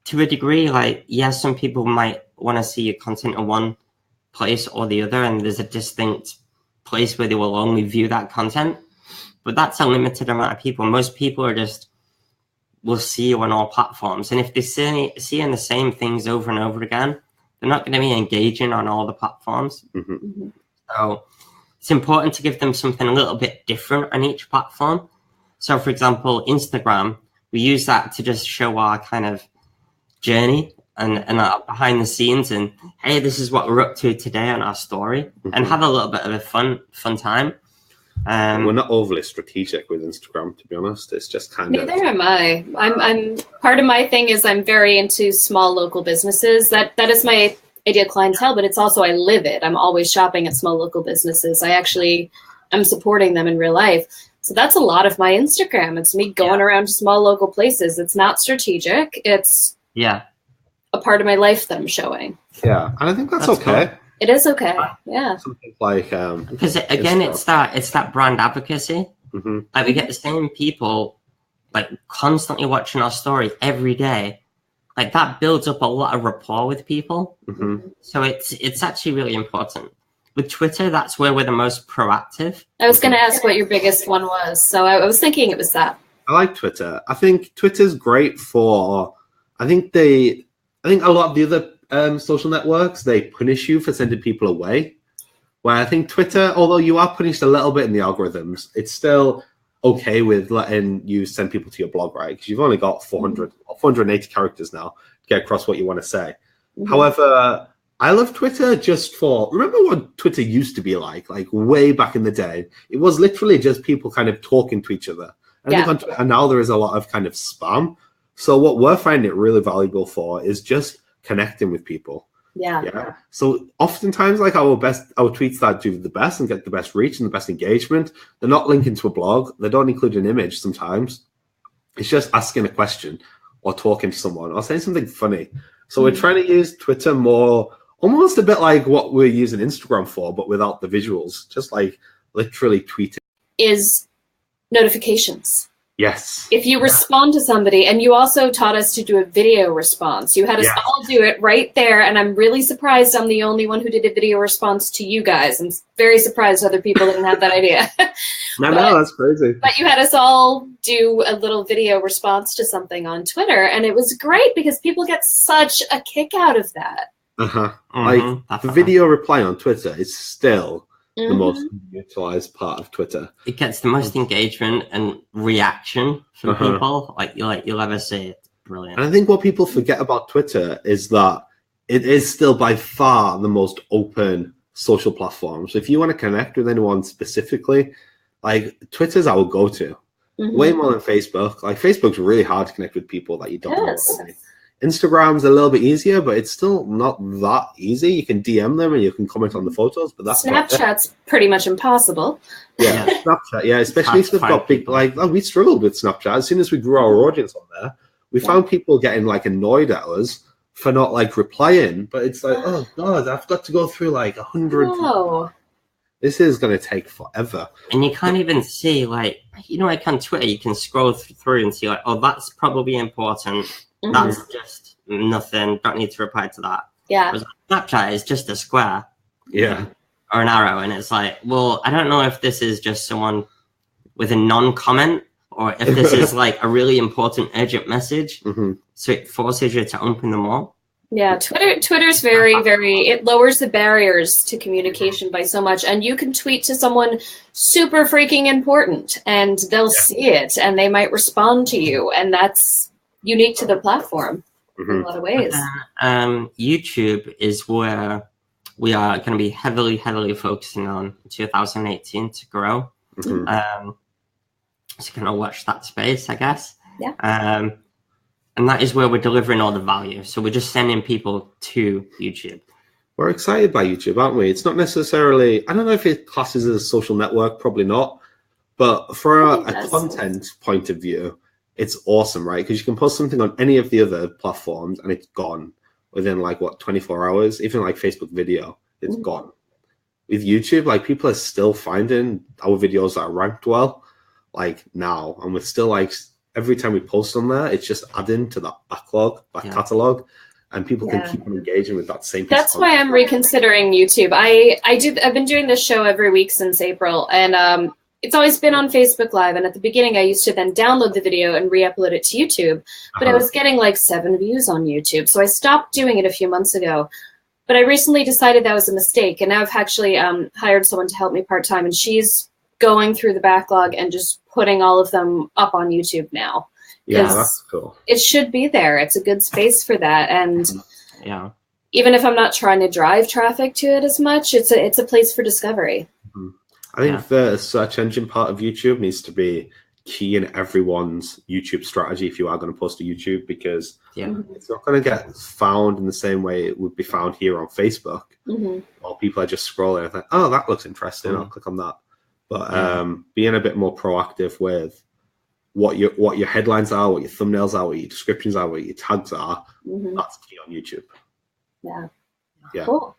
Speaker 3: to a degree, like, yes, some people might want to see your content in one place or the other, and there's a distinct place where they will only view that content, but that's a limited amount of people. Most people will see you on all platforms, and if they're seeing the same things over and over again, they're not going to be engaging on all the platforms. So it's important to give them something a little bit different on each platform. So for example, Instagram, we use that to just show our kind of journey and our behind the scenes, and hey, this is what we're up to today on our story, and have a little bit of a fun time.
Speaker 2: We're not overly strategic with Instagram, to be honest. It's just kind of.
Speaker 1: Neither am I. I'm part of my thing is I'm very into small local businesses. That is my ideal clientele, but it's also I live it. I'm always shopping at small local businesses. I'm supporting them in real life. So that's a lot of my Instagram. It's me going around to small local places. It's not strategic. It's a part of my life that I'm showing.
Speaker 2: Yeah, and I think that's okay.
Speaker 1: Cool. It is okay. Yeah.
Speaker 2: Something like
Speaker 3: because again, it's that brand advocacy. Like we get the same people like constantly watching our story every day. Like that builds up a lot of rapport with people. So it's actually really important. With Twitter, that's where we're the most proactive. I
Speaker 1: was going to ask what your biggest one was, so I was thinking it was that.
Speaker 2: I like Twitter. I think Twitter's great for. I think a lot of the other social networks, they punish you for sending people away. Where I think Twitter, although you are punished a little bit in the algorithms, it's still okay with letting you send people to your blog, right? Because you've only got 480 characters now to get across what you want to say. However, I love Twitter just for, remember what Twitter used to be like way back in the day? It was literally just people kind of talking to each other. And now there is a lot of kind of spam. So what we're finding it really valuable for is just connecting with people. Yeah. So oftentimes, like our tweets that do the best and get the best reach and the best engagement, they're not linking to a blog. They don't include an image sometimes. It's just asking a question or talking to someone or saying something funny. So we're trying to use Twitter more, almost a bit like what we're using Instagram for, but without the visuals, just like literally tweeting.
Speaker 1: Is notifications.
Speaker 2: Yes.
Speaker 1: If you respond to somebody, and you also taught us to do a video response. You had us all do it right there, and I'm really surprised I'm the only one who did a video response to you guys. I'm very surprised other people didn't have that idea.
Speaker 2: No, that's crazy. But
Speaker 1: you had us all do a little video response to something on Twitter, and it was great because people get such a kick out of that.
Speaker 2: Like the video reply on Twitter is still the most utilized part of Twitter.
Speaker 3: It gets the most engagement and reaction from people. Like you'll ever see. It's brilliant.
Speaker 2: And I think what people forget about Twitter is that it is still by far the most open social platform. So if you want to connect with anyone specifically, like Twitter's our go-to. Way more than Facebook. Like Facebook's really hard to connect with people that you don't know. Instagram's a little bit easier, but it's still not that easy. You can DM them and you can comment on the photos, but that's
Speaker 1: Snapchat's pretty much impossible.
Speaker 2: Yeah, Snapchat, especially if they've got big, we struggled with Snapchat. As soon as we grew our audience on there, we found people getting annoyed at us for not replying, but it's oh God, I've got to go through 100.
Speaker 1: No.
Speaker 2: This is going to take forever.
Speaker 3: And you can't even see, like on Twitter, you can scroll through and see oh, that's probably important. That's just nothing. Don't need to reply to that.
Speaker 1: Yeah.
Speaker 3: Whereas Snapchat is just a square.
Speaker 2: Yeah.
Speaker 3: Or an arrow. And it's well, I don't know if this is just someone with a non-comment or if this is a really important urgent message. So it forces you to open them all.
Speaker 1: Yeah. Twitter's very, very, it lowers the barriers to communication by so much. And you can tweet to someone super freaking important and they'll see it and they might respond to you. And that's unique to the platform in a lot of ways.
Speaker 3: YouTube is where we are going to be heavily focusing on 2018 to grow. So kind of watch that space, I guess.
Speaker 1: Yeah.
Speaker 3: And that is where we're delivering all the value. So we're just sending people to YouTube.
Speaker 2: We're excited by YouTube, aren't we? It's not necessarily, I don't know if it classes as a social network, probably not. But for a content point of view, it's awesome, right? Because you can post something on any of the other platforms and it's gone within 24 hours. Even Facebook video, it's gone. With YouTube, people are still finding our videos that are ranked well, like now, and we're still like every time we post on there, it's just adding to that catalog, and people can keep on engaging with that same piece.
Speaker 1: That's why I'm reconsidering YouTube. I've been doing this show every week since April, and it's always been on Facebook Live. And at the beginning, I used to then download the video and re-upload it to YouTube, but I was getting like 7 views on YouTube, so I stopped doing it a few months ago. But I recently decided that was a mistake, and now I've actually hired someone to help me part-time, and she's going through the backlog and just putting all of them up on YouTube now.
Speaker 2: Yeah, that's cool.
Speaker 1: It should be there. It's a good space for that. And even if I'm not trying to drive traffic to it as much, it's a place for discovery.
Speaker 2: I think the search engine part of YouTube needs to be key in everyone's YouTube strategy if you are going to post to YouTube, because it's not going to get found in the same way it would be found here on Facebook. Or people are just scrolling and think, oh, that looks interesting, I'll click on that. But being a bit more proactive with what your headlines are, what your thumbnails are, what your descriptions are, what your tags are, that's key on YouTube. Yeah. Cool.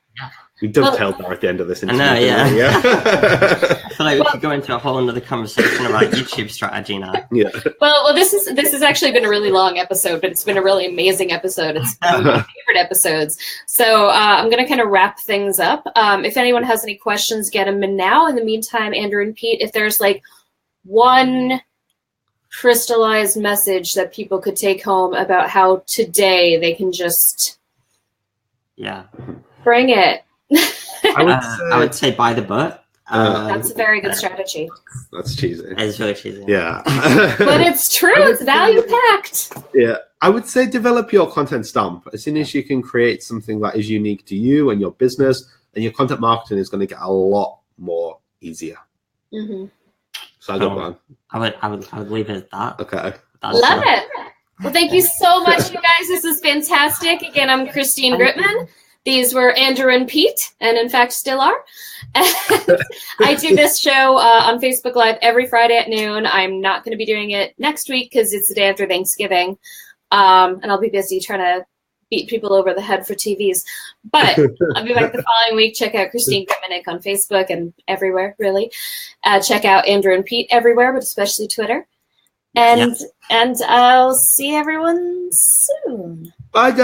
Speaker 2: We dovetailed there at the end of this interview.
Speaker 3: I know, I feel like we could go into a whole another conversation about YouTube strategy now.
Speaker 2: Yeah.
Speaker 1: Well, this has actually been a really long episode, but it's been a really amazing episode. It's one of my favorite episodes. So I'm going to kind of wrap things up. If anyone has any questions, get them in now. In the meantime, Andrew and Pete, if there's like one crystallized message that people could take home about how today they can just bring it.
Speaker 3: I would say buy the book.
Speaker 1: That's a very good strategy.
Speaker 2: That's cheesy.
Speaker 3: It's really cheesy.
Speaker 2: Yeah.
Speaker 1: But it's true. It's value packed.
Speaker 2: Yeah. I would say develop your content stamp. As soon as you can create something that is unique to you and your business, and your content marketing is going to get a lot more easier. So I got one.
Speaker 3: I would leave it at that.
Speaker 2: Okay.
Speaker 1: Love it. Well, thank you so much, you guys. This was fantastic. Again, I'm Christine Gritmon. These were Andrew and Pete, and in fact still are. I do this show on Facebook Live every Friday at noon. I'm not going to be doing it next week because it's the day after Thanksgiving, and I'll be busy trying to beat people over the head for TVs. But I'll be back the following week. Check out Christine Gritmon on Facebook and everywhere, really. Check out Andrew and Pete everywhere, but especially Twitter. And I'll see everyone soon.
Speaker 2: Bye, guys.